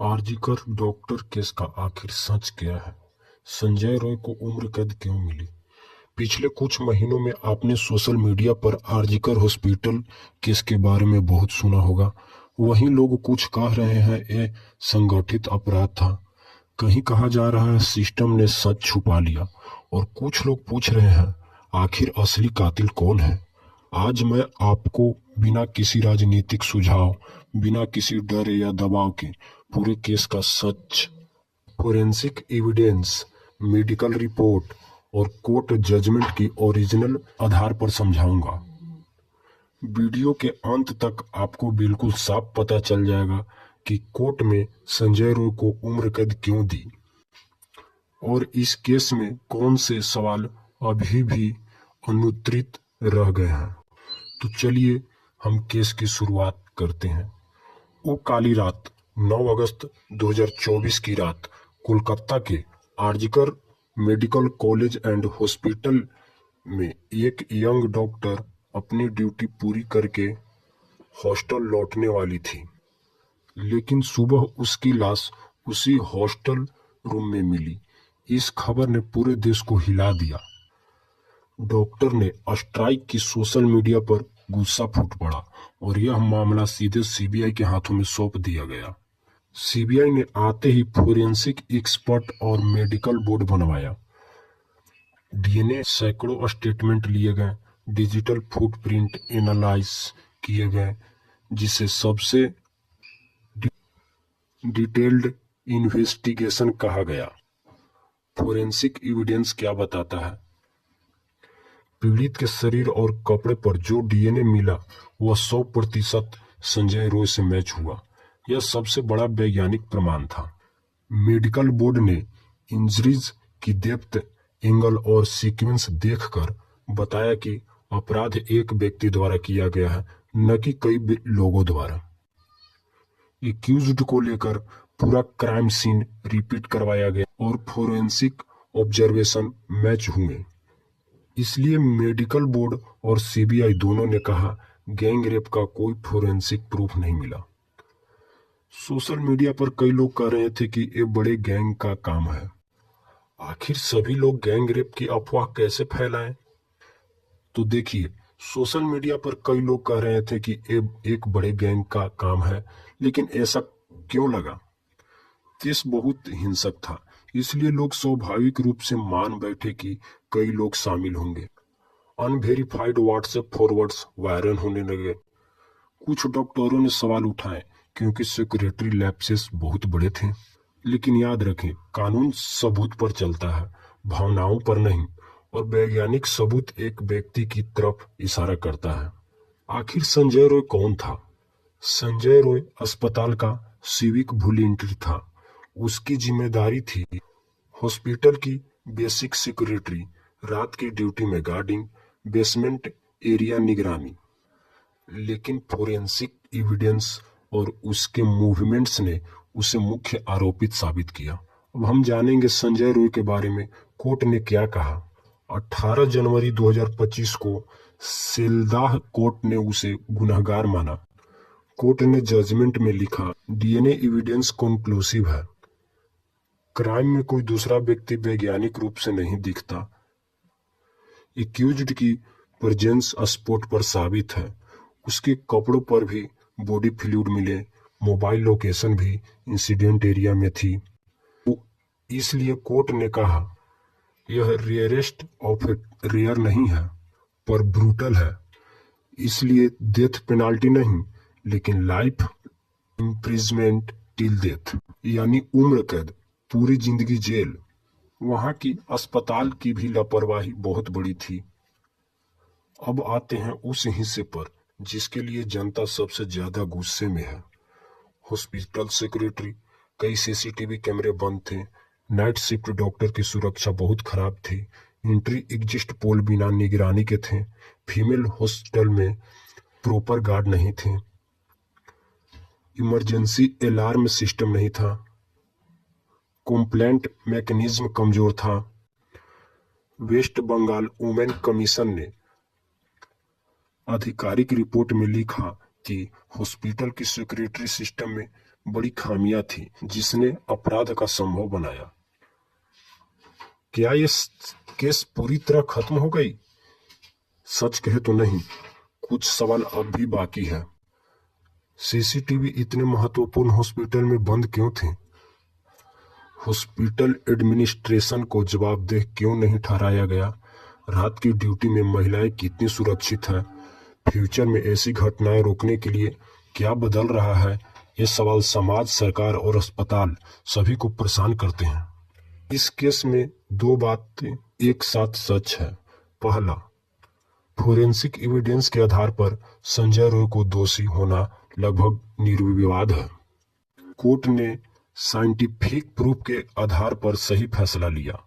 RG Kar doctor case का आखिर सच क्या है? संजय रॉय को उम्र कैद क्यों मिली? पिछले कुछ महीनों में आपने सोशल मीडिया पर आरजीकर हॉस्पिटल केस के बारे में बहुत सुना होगा। वहीं लोग कुछ कह रहे हैं ये संगठित अपराध था, कहीं कहा जा रहा है सिस्टम ने सच छुपा लिया, और कुछ लोग पूछ रहे हैं आखिर असली कातिल कौन है। आज मैं आपको बिना किसी राजनीतिक सुझाव, बिना किसी डर या दबाव के पूरे केस का सच, फोरेंसिक एविडेंस, मेडिकल रिपोर्ट और कोर्ट जजमेंट की ओरिजिनल आधार पर समझाऊंगा। वीडियो के अंत तक आपको बिल्कुल साफ पता चल जाएगा कि कोर्ट में संजय रॉय को उम्र कैद क्यों दी और इस केस में कौन से सवाल अभी भी अनुत्तरित रह गए हैं। तो चलिए हम केस की शुरुआत करते हैं। वो काली रात 9 अगस्त 2024 की रात कोलकाता के RG Kar medical college and hospital में एक यंग डॉक्टर अपनी ड्यूटी पूरी करके हॉस्टल लौटने वाली थी, लेकिन सुबह उसकी लाश उसी हॉस्टल रूम में मिली। इस खबर ने पूरे देश को हिला दिया। डॉक्टर ने स्ट्राइक की सोशल मीडिया पर गुस्सा फूट पड़ा और यह मामला सीधे सीबीआई के हाथों में सौंप दिया गया। सीबीआई ने आते ही फोरेंसिक एक्सपर्ट और मेडिकल बोर्ड बनवाया। डीएनए सैकड़ों स्टेटमेंट लिए गए, डिजिटल फुटप्रिंट एनालाइज किए गए, जिसे सबसे डिटेल्ड इन्वेस्टिगेशन कहा गया। फोरेंसिक एविडेंस क्या बताता है? पीड़ित के शरीर और कपड़े पर जो डीएनए मिला वह 100% संजय रॉय से मैच हुआ। यह सबसे बड़ा वैज्ञानिक प्रमाण था। मेडिकल बोर्ड ने इंजरीज की डेप्थ, एंगल और सीक्वेंस देखकर बताया कि अपराध एक व्यक्ति द्वारा किया गया है, न कि कई लोगों द्वारा। एक्यूज्ड को लेकर पूरा क्राइम सीन रिपीट करवाया गया और फोरेंसिक ऑब्जर्वेशन मैच हुए। इसलिए मेडिकल बोर्ड और सीबीआई दोनों ने कहा गैंग रेप का कोई फोरेंसिक प्रूफ नहीं मिला। सोशल मीडिया पर कई लोग कह रहे थे कि ये बड़े गैंग का काम है। आखिर सभी लोग गैंग रेप की अफवाह कैसे फैलाएं? तो देखिए, सोशल मीडिया पर कई लोग कह रहे थे कि ये एक बड़े गैंग का काम है, लेकिन ऐसा क्यों लगा? केस बहुत हिंसक था, इसलिए लोग स्वाभाविक रूप से मान बैठे कि कई लोग शामिल होंगे। अनवेरिफाइड व्हाट्सएप फॉरवर्ड्स वायरल होने लगे। कुछ डॉक्टरों ने सवाल उठाए क्योंकि सिक्योरिटी लैप्सेस बहुत बड़े थे। लेकिन याद रखें, कानून सबूत पर चलता है, भावनाओं पर नहीं, और वैज्ञानिक सबूत एक व्यक्ति की तरफ इशारा करता है। आखिर संजय रॉय कौन था? संजय रॉय अस्पताल का सिविक वॉलंटियर था। उसकी जिम्मेदारी थी हॉस्पिटल की बेसिक सिक्योरिटी, रात की ड्यूटी में गार्डिंग, बेसमेंट एरिया निगरानी। लेकिन फोरेंसिक एविडेंस और उसके मूवमेंट्स ने उसे मुख्य आरोपित साबित किया। अब हम जानेंगे संजय रॉय के बारे में कोर्ट ने क्या कहा। 18 जनवरी 2025 को सेल्दाह कोर्ट ने उसे गुनहगार माना। कोर्ट ने जजमेंट में लिखा, डीएनए एविडेंस कंक्लूसिव है। क्राइम में कोई दूसरा व्यक्ति वैज्ञानिक रूप से नहीं दिखता। एक्यूज्ड की प्रेजेंस स्पॉट पर साबित है। उसके कपड़ों पर भी बॉडी फ्लूइड मिले, मोबाइल लोकेशन भी इंसिडेंट एरिया में थी। इसलिए कोर्ट ने कहा यह रेयरेस्ट ऑफ रेयर नहीं है, पर ब्रूटल है। इसलिए डेथ पेनाल्टी नहीं, लेकिन लाइफ इम्प्रिजमेंट टिल डेथ, यानी उम्र कैद, पूरी जिंदगी जेल। वहां की अस्पताल की भी लापरवाही बहुत बड़ी थी। अब आते हैं उस हिस्से पर जिसके लिए जनता सबसे ज्यादा गुस्से में है। हॉस्पिटल सिक्योरिटी, कई सीसीटीवी कैमरे बंद थे। नाइट शिफ्ट डॉक्टर की सुरक्षा बहुत खराब थी। एंट्री एग्जिट पोल बिना निगरानी के थे। फीमेल हॉस्टल में प्रॉपर गार्ड नहीं थे। इमरजेंसी अलार्म सिस्टम नहीं था। कंप्लेंट मैकेनिज्म कमजोर था। वेस्ट बंगाल वुमेन कमीशन ने आधिकारिक रिपोर्ट में लिखा कि हॉस्पिटल की सिक्योरिटी सिस्टम में बड़ी खामियां थी जिसने अपराध का संभव बनाया। क्या ये केस पूरी तरह खत्म हो गई? सच कहे तो नहीं, कुछ सवाल अब भी बाकी है। सीसीटीवी इतने महत्वपूर्ण हॉस्पिटल में बंद क्यों थे? हॉस्पिटल एडमिनिस्ट्रेशन को जवाबदेह क्यों नहीं ठहराया गया? रात की ड्यूटी में महिलाएं कितनी सुरक्षित हैं? फ्यूचर में ऐसी घटनाएं रोकने के लिए क्या बदल रहा है? ये सवाल समाज, सरकार और अस्पताल सभी को परेशान करते हैं। इस केस में दो बातें एक साथ सच है। पहला, फोरेंसिक एविडेंस के आधार पर संजय रॉय को दोषी होना लगभग निर्विवाद है। कोर्ट ने साइंटिफिक प्रूफ के आधार पर सही फैसला लिया।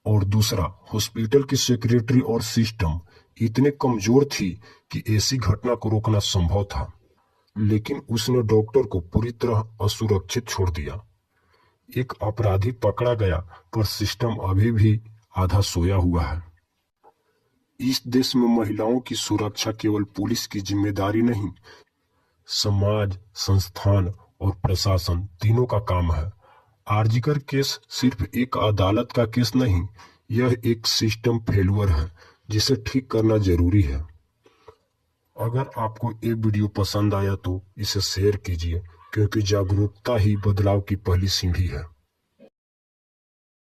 और दूसरा, हॉस्पिटल की सेक्रेटरी और सिस्टम इतने कमजोर थी कि ऐसी घटना को रोकना संभव था, लेकिन उसने डॉक्टर को पूरी तरह असुरक्षित छोड़ दिया। एक अपराधी पकड़ा गया, पर सिस्टम अभी भी आधा सोया हुआ है। इस देश में महिलाओं की सुरक्षा केवल पुलिस की जिम्मेदारी नहीं, समाज, संस्थान और प्रशासन तीनों का काम है। आरजीकर केस सिर्फ एक अदालत का केस नहीं, यह एक सिस्टम फेल्यूर है जिसे ठीक करना जरूरी है। अगर आपको ये वीडियो पसंद आया तो इसे शेयर कीजिए, क्योंकि जागरूकता ही बदलाव की पहली सीढ़ी है।